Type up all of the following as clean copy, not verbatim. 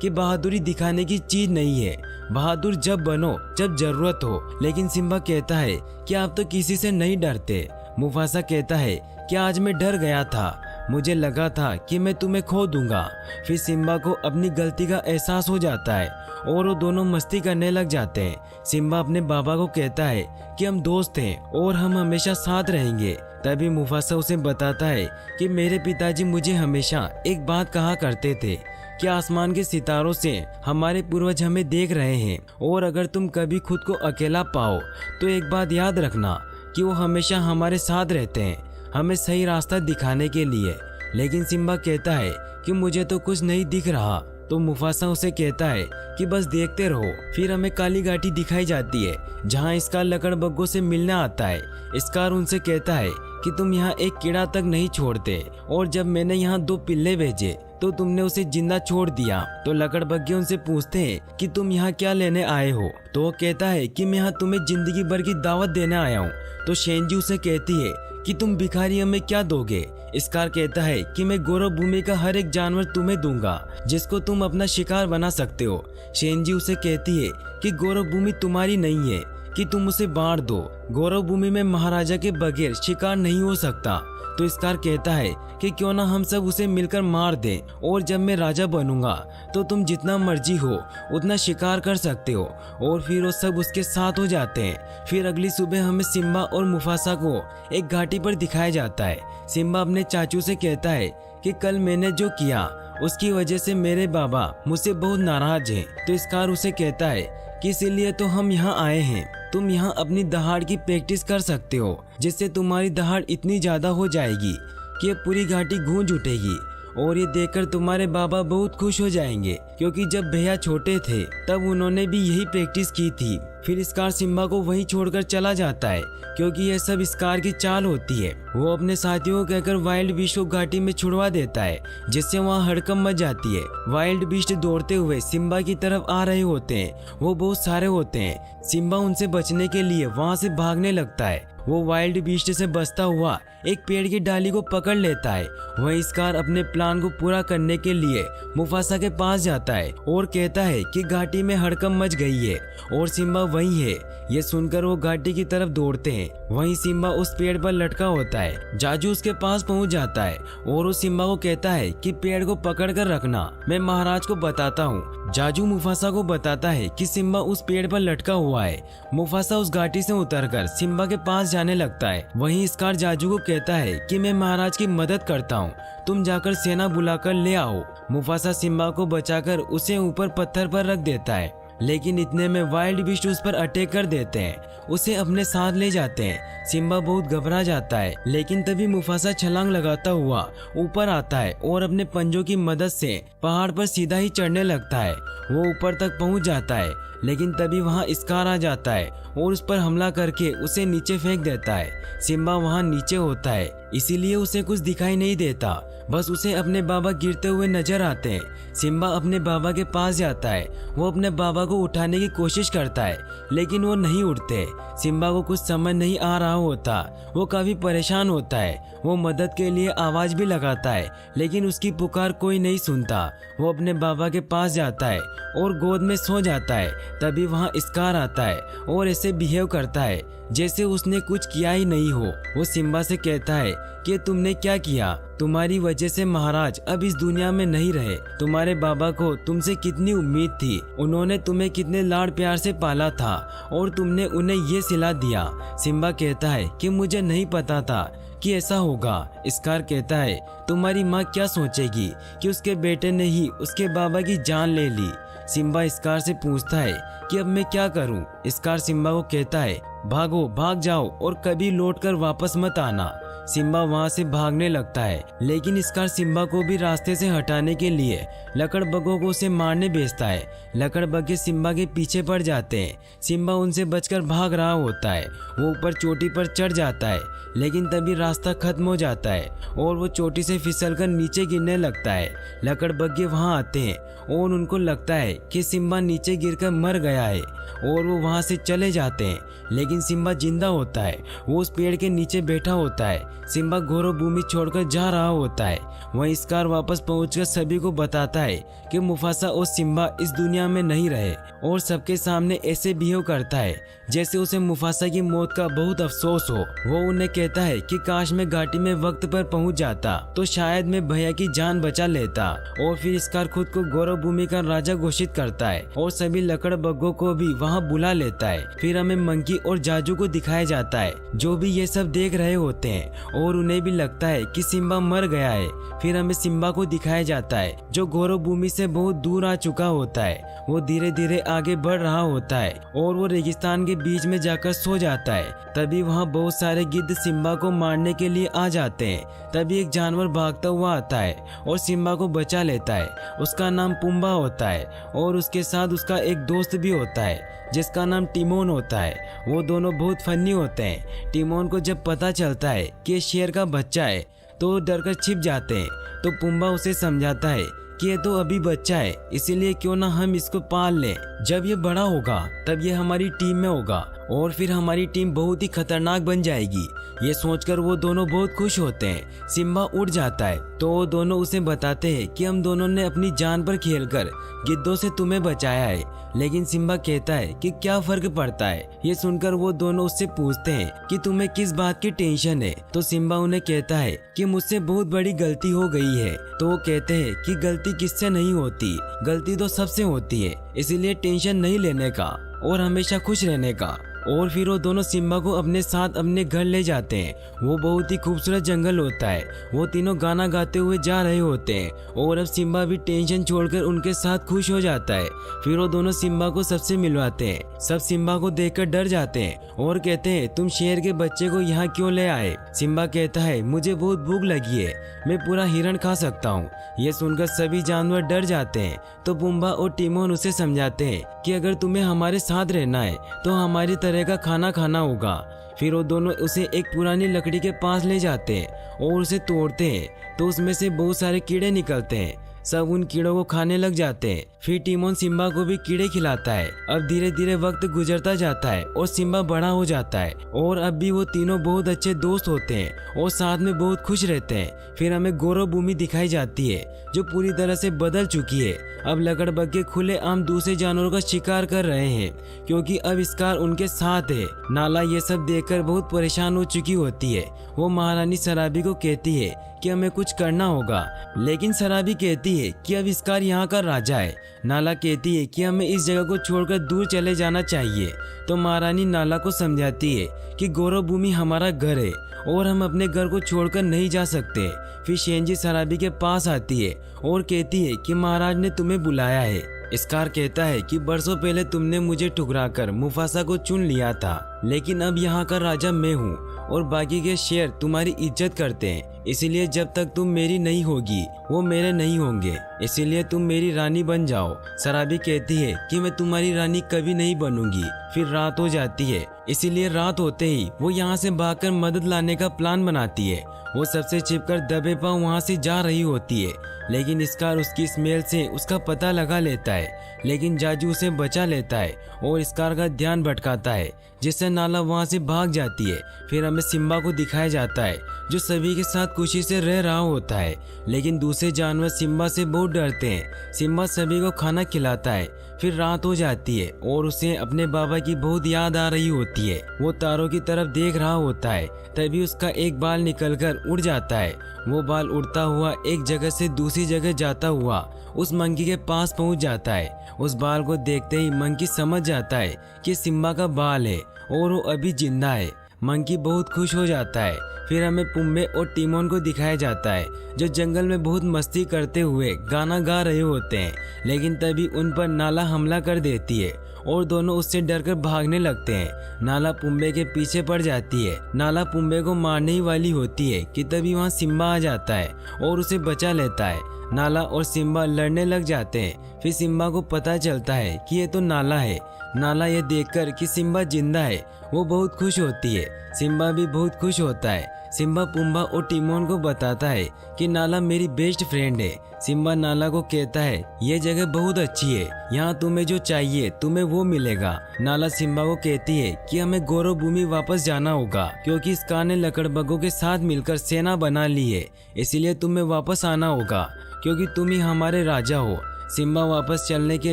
कि बहादुरी दिखाने की चीज नहीं है, बहादुर जब बनो जब जरूरत हो। लेकिन सिम्बा कहता है कि आप तो किसी से नहीं डरते। मुफासा कहता है कि आज मैं डर गया था, मुझे लगा था कि मैं तुम्हें खो दूंगा। फिर सिम्बा को अपनी गलती का एहसास हो जाता है और वो दोनों मस्ती करने लग जाते हैं। सिम्बा अपने बाबा को कहता है कि हम दोस्त हैं और हम हमेशा साथ रहेंगे। तभी मुफासा उसे बताता है कि मेरे पिताजी मुझे हमेशा एक बात कहा करते थे कि आसमान के सितारों से हमारे पूर्वज हमें देख रहे हैं, और अगर तुम कभी खुद को अकेला पाओ तो एक बात याद रखना कि वो हमेशा हमारे साथ रहते हैं, हमें सही रास्ता दिखाने के लिए। लेकिन सिम्बा कहता है कि मुझे तो कुछ नहीं दिख रहा। तो मुफासा उसे कहता है कि बस देखते रहो। फिर हमें काली घाटी दिखाई जाती है जहाँ स्कार लकड़बग्गों से मिलने आता है। स्कार उनसे कहता है कि तुम यहाँ एक कीड़ा तक नहीं छोड़ते, और जब मैंने यहाँ 2 पिल्ले भेजे तो तुमने उसे जिंदा छोड़ दिया। तो लकड़बग्गे उनसे पूछते हैं कि तुम यहाँ क्या लेने आए हो। तो वो कहता है कि मैं यहाँ तुम्हें जिंदगी भर की दावत देने आया हूँ। तो शेंजी उसे कहती है कि तुम भिखारी हमें क्या दोगे। स्कार कहता है कि मैं गौरव भूमि का हर एक जानवर तुम्हें दूंगा जिसको तुम अपना शिकार बना सकते हो। शेंजी उसे कहती है कि गौरव भूमि तुम्हारी नहीं है कि तुम उसे बांट दो, गौरव भूमि में महाराजा के बगैर शिकार नहीं हो सकता। तो स्कार कहता है कि क्यों ना हम सब उसे मिलकर मार दें, और जब मैं राजा बनूंगा तो तुम जितना मर्जी हो उतना शिकार कर सकते हो। और फिर वो सब उसके साथ हो जाते हैं। फिर अगली सुबह हमें सिम्बा और मुफासा को एक घाटी पर दिखाया जाता है। सिम्बा अपने चाचू से कहता है कि कल मैंने जो किया उसकी वजह से मेरे बाबा मुझसे बहुत नाराज हैं। तो स्कार उसे कहता है कि इसीलिए तो हम यहाँ आए हैं, तुम यहाँ अपनी दहाड़ की प्रैक्टिस कर सकते हो, जिससे तुम्हारी दहाड़ इतनी ज्यादा हो जाएगी कि ये पूरी घाटी गूंज उठेगी। और ये देखकर तुम्हारे बाबा बहुत खुश हो जाएंगे, क्योंकि जब भैया छोटे थे तब उन्होंने भी यही प्रैक्टिस की थी। फिर स्कार सिम्बा को वहीं छोड़कर चला जाता है, क्योंकि यह सब स्कार की चाल होती है। वो अपने साथियों को कहकर वाइल्ड बीस्ट को घाटी में छुड़वा देता है, जिससे वहाँ हड़कंप मच जाती है। वाइल्ड बीस्ट दौड़ते हुए सिम्बा की तरफ आ रहे होते हैं। वो बहुत सारे होते हैं। सिम्बा उनसे बचने के लिए वहाँ से भागने लगता है। वो वाइल्ड बीस्ट से बचता हुआ एक पेड़ की डाली को पकड़ लेता है। वहीं स्कार अपने प्लान को पूरा करने के लिए मुफासा के पास जाता है और कहता है कि घाटी में हड़कंप मच गई है और सिम्बा वहीं है। ये सुनकर वो घाटी की तरफ दौड़ते हैं। वहीं सिम्बा उस पेड़ पर लटका होता है। जाजू उसके पास पहुंच जाता है और उस सिम्बा को कहता है कि पेड़ को पकड़ कर रखना, मैं महाराज को बताता हूँ। जाजू मुफासा को बताता है कि सिम्बा उस पेड़ पर लटका हुआ है। मुफासा उस घाटी से उतरकर सिम्बा के पास जाने लगता है। वहीं स्कार जाजू को कहता है कि मैं महाराज की मदद करता हूँ, तुम जाकर सेना बुलाकर ले आओ। मुफासा सिम्बा को बचाकर उसे ऊपर पत्थर पर रख देता है, लेकिन इतने में वाइल्ड बीस्ट उस पर अटैक कर देते हैं, उसे अपने साथ ले जाते हैं। सिम्बा बहुत घबरा जाता है, लेकिन तभी मुफासा छलांग लगाता हुआ ऊपर आता है और अपने पंजों की मदद से पहाड़ पर सीधा ही चढ़ने लगता है। वो ऊपर तक पहुंच जाता है, लेकिन तभी वहां स्कार आ जाता है और उस पर हमला करके उसे नीचे फेंक देता है। सिम्बा वहां नीचे होता है, इसीलिए उसे कुछ दिखाई नहीं देता, बस उसे अपने बाबा गिरते हुए नजर आते हैं। सिम्बा अपने बाबा के पास जाता है। वो अपने बाबा को उठाने की कोशिश करता है, लेकिन वो नहीं उठते। सिम्बा को कुछ समझ नहीं आ रहा होता, वो काफी परेशान होता है। वो मदद के लिए आवाज भी लगाता है, लेकिन उसकी पुकार कोई नहीं सुनता। वो अपने बाबा के पास जाता है और गोद में सो जाता है। तभी वहाँ स्कार आता है और ऐसे बिहेव करता है जैसे उसने कुछ किया ही नहीं हो। वो सिम्बा से कहता है कि तुमने क्या किया, तुम्हारी वजह से महाराज अब इस दुनिया में नहीं रहे। तुम्हारे बाबा को तुमसे कितनी उम्मीद थी, उन्होंने तुम्हें कितने लाड प्यार से पाला था और तुमने उन्हें ये सिला दिया। सिम्बा कहता है कि मुझे नहीं पता था कि ऐसा होगा। स्कार कहता है तुम्हारी माँ क्या सोचेगी कि उसके बेटे ने ही उसके बाबा की जान ले ली। सिम्बा स्कार से पूछता है कि अब मैं क्या करूं। स्कार सिम्बा को कहता है भागो, भाग जाओ और कभी लौटकर वापस मत आना। सिम्बा वहां से भागने लगता है, लेकिन स्कार सिम्बा को भी रास्ते से हटाने के लिए लकड़बग्गों को उसे मारने भेजता है। लकड़बग्गे सिम्बा के पीछे पड़ जाते हैं। सिम्बा उनसे बचकर भाग रहा होता है। वो ऊपर चोटी पर चढ़ जाता है, लेकिन तभी रास्ता खत्म हो जाता है और वो चोटी से फिसलकर नीचे गिरने लगता है। लकड़बग्गे वहां आते हैं और उनको लगता है कि सिम्बा नीचे गिरकर मर गया है और वो वहां से चले जाते हैं, लेकिन सिम्बा जिंदा होता है। वो उस पेड़ के नीचे बैठा होता है। सिम्बा घोरो भूमि छोड़कर जा रहा होता है। वहीं स्कार वापस पहुंचकर सभी को बताता है कि मुफासा और सिम्बा इस दुनिया में नहीं रहे और सबके सामने ऐसे बिहेव करता है जैसे उसे मुफासा की मौत का बहुत अफसोस हो। वो उन्हें कहता है कि काश मैं घाटी में वक्त पर पहुंच जाता तो शायद मैं भैया की जान बचा लेता। और फिर स्कार खुद को गौरव भूमि का राजा घोषित करता है और सभी लकड़बग्गों को भी वहां बुला लेता है। फिर हमें मंकी और जाजू को दिखाया जाता है जो भी ये सब देख रहे होते हैं और उन्हें भी लगता है कि सिम्बा मर गया है। फिर हमें सिम्बा को दिखाया जाता है जो गौरव भूमि से बहुत दूर आ चुका होता है। वो धीरे धीरे आगे बढ़ रहा होता है और वो रेगिस्तान के बीच में जाकर सो जाता है। तभी वहाँ बहुत सारे गिद्ध सिम्बा को मारने के लिए आ जाते हैं। तभी एक जानवर भागता हुआ आता है और सिम्बा को बचा लेता है। उसका नाम पुम्बा होता है और उसके साथ उसका एक दोस्त भी होता है जिसका नाम टिमोन होता है। वो दोनों बहुत फनी होते हैं। टिमोन को जब पता चलता है कि ये शेर का बच्चा है तो वो डरकर छिप जाते हैं। तो पुम्बा उसे समझाता है कि ये तो अभी बच्चा है, इसीलिए क्यों ना हम इसको पाल लें। जब ये बड़ा होगा तब ये हमारी टीम में होगा और फिर हमारी टीम बहुत ही खतरनाक बन जाएगी। ये सोचकर वो दोनों बहुत खुश होते हैं। सिम्बा उठ जाता है तो वो दोनों उसे बताते हैं कि हम दोनों ने अपनी जान पर खेलकर गिद्धों से तुम्हें बचाया है। लेकिन सिम्बा कहता है कि क्या फर्क पड़ता है। ये सुनकर वो दोनों उससे पूछते हैं कि तुम्हें किस बात की टेंशन है। तो सिम्बा उन्हें कहता है कि मुझसे बहुत बड़ी गलती हो गई है। तो वो कहते हैं कि गलती किससे नहीं होती, गलती तो सबसे होती है, इसीलिए टेंशन नहीं लेने का और हमेशा खुश रहने का। और फिर वो दोनों सिम्बा को अपने साथ अपने घर ले जाते हैं। वो बहुत ही खूबसूरत जंगल होता है। वो तीनों गाना गाते हुए जा रहे होते हैं और अब सिम्बा भी टेंशन छोड़कर उनके साथ खुश हो जाता है। फिर वो दोनों सिम्बा को सबसे मिलवाते हैं। सब सिम्बा को देखकर डर जाते हैं और कहते हैं तुम शेर के बच्चे को यहाँ क्यों ले आए। सिम्बा कहता है मुझे बहुत भूख लगी है, मैं पूरा हिरण खा सकता हूँ। ये सुनकर सभी जानवर डर जाते हैं। तो पुम्बा और टिमोन उसे समझाते हैं कि अगर तुम्हें हमारे साथ रहना है तो हमारी तरह का खाना खाना होगा। फिर वो दोनों उसे एक पुरानी लकड़ी के पास ले जाते हैं और उसे तोड़ते हैं तो उसमें से बहुत सारे कीड़े निकलते हैं। सब उन कीड़ों को खाने लग जाते हैं। फिर टिमोन सिम्बा को भी कीड़े खिलाता है। अब धीरे धीरे वक्त गुजरता जाता है और सिम्बा बड़ा हो जाता है और अब भी वो तीनों बहुत अच्छे दोस्त होते हैं और साथ में बहुत खुश रहते हैं। फिर हमें गौरव भूमि दिखाई जाती है जो पूरी तरह से बदल चुकी है। अब लकड़बग्गे खुले आम दूसरे जानवरों का शिकार कर रहे हैं क्योंकि अब स्कार उनके साथ है। नाला ये सब देखकर बहुत परेशान हो चुकी होती है। वो महारानी शराबी को कहती है कि हमें कुछ करना होगा, लेकिन शराबी कहती है कि अब स्कार यहाँ का राजा है। नाला कहती है कि हमें इस जगह को छोड़कर दूर चले जाना चाहिए। तो महारानी नाला को समझाती है कि गौरव भूमि हमारा घर है और हम अपने घर को छोड़कर नहीं जा सकते। फिर शेंजी शराबी के पास आती है और कहती है कि महाराज ने तुम्हें बुलाया है। स्कार कहता है कि बरसों पहले तुमने मुझे ठुकराकर मुफासा को चुन लिया था, लेकिन अब यहाँ का राजा मैं हूँ और बाकी के शेर तुम्हारी इज्जत करते हैं, इसीलिए जब तक तुम मेरी नहीं होगी वो मेरे नहीं होंगे, इसीलिए तुम मेरी रानी बन जाओ। शराबी कहती है कि मैं तुम्हारी रानी कभी नहीं बनूंगी। फिर रात हो जाती है, इसीलिए रात होते ही वो यहाँ से भागकर मदद लाने का प्लान बनाती है। वो सबसे छिपकर दबे पांव वहाँ से जा रही होती है, लेकिन स्कार उसकी स्मेल से उसका पता लगा लेता है। लेकिन जाजू उसे बचा लेता है और स्कार का ध्यान भटकाता है, जिससे नाला वहाँ से भाग जाती है। फिर हमें सिम्बा को दिखाया जाता है जो सभी के साथ खुशी से रह रहा होता है, लेकिन दूसरे जानवर सिम्बा से बहुत डरते हैं। सिम्बा सभी को खाना खिलाता है। फिर रात हो जाती है और उसे अपने बाबा की बहुत याद आ रही होती है। वो तारों की तरफ देख रहा होता है, तभी उसका एक बाल निकलकर उड़ जाता है। वो बाल उड़ता हुआ एक जगह से दूसरी जगह जाता हुआ उस मंकी के पास पहुंच जाता है। उस बाल को देखते ही मंकी समझ जाता है कि सिम्बा का बाल है और वो अभी जिंदा है। मंकी बहुत खुश हो जाता है। फिर हमें पुम्बे और टिमोन को दिखाया जाता है जो जंगल में बहुत मस्ती करते हुए गाना गा रहे होते हैं, लेकिन तभी उन पर नाला हमला कर देती है और दोनों उससे डरकर भागने लगते हैं। नाला पुम्बे के पीछे पड़ जाती है। नाला पुम्बे को मारने ही वाली होती है कि तभी वहाँ सिम्बा आ जाता है और उसे बचा लेता है। नाला और सिम्बा लड़ने लग जाते हैं। फिर सिम्बा को पता चलता है कि ये तो नाला है। नाला ये देखकर कि सिम्बा जिंदा है वो बहुत खुश होती है। सिम्बा भी बहुत खुश होता है। सिम्बा पुम्बा और टिमोन को बताता है कि नाला मेरी बेस्ट फ्रेंड है। सिम्बा नाला को कहता है ये जगह बहुत अच्छी है, यहाँ तुम्हें जो चाहिए तुम्हें वो मिलेगा। नाला सिम्बा को कहती है कि हमें गौरव भूमि वापस जाना होगा क्योंकि स्कार ने लकड़बगों के साथ मिलकर सेना बना ली है, इसीलिए तुम्हें वापस आना होगा क्योंकि तुम ही हमारे राजा हो। सिम्बा वापस चलने के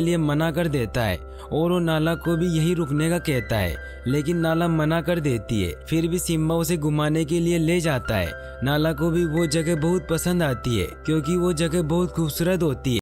लिए मना कर देता है और वो नाला को भी यही रुकने का कहता है, लेकिन नाला मना कर देती है। फिर भी सिम्बा उसे घुमाने के लिए ले जाता है। नाला को भी वो जगह बहुत पसंद आती है क्योंकि वो जगह बहुत खूबसूरत होती है।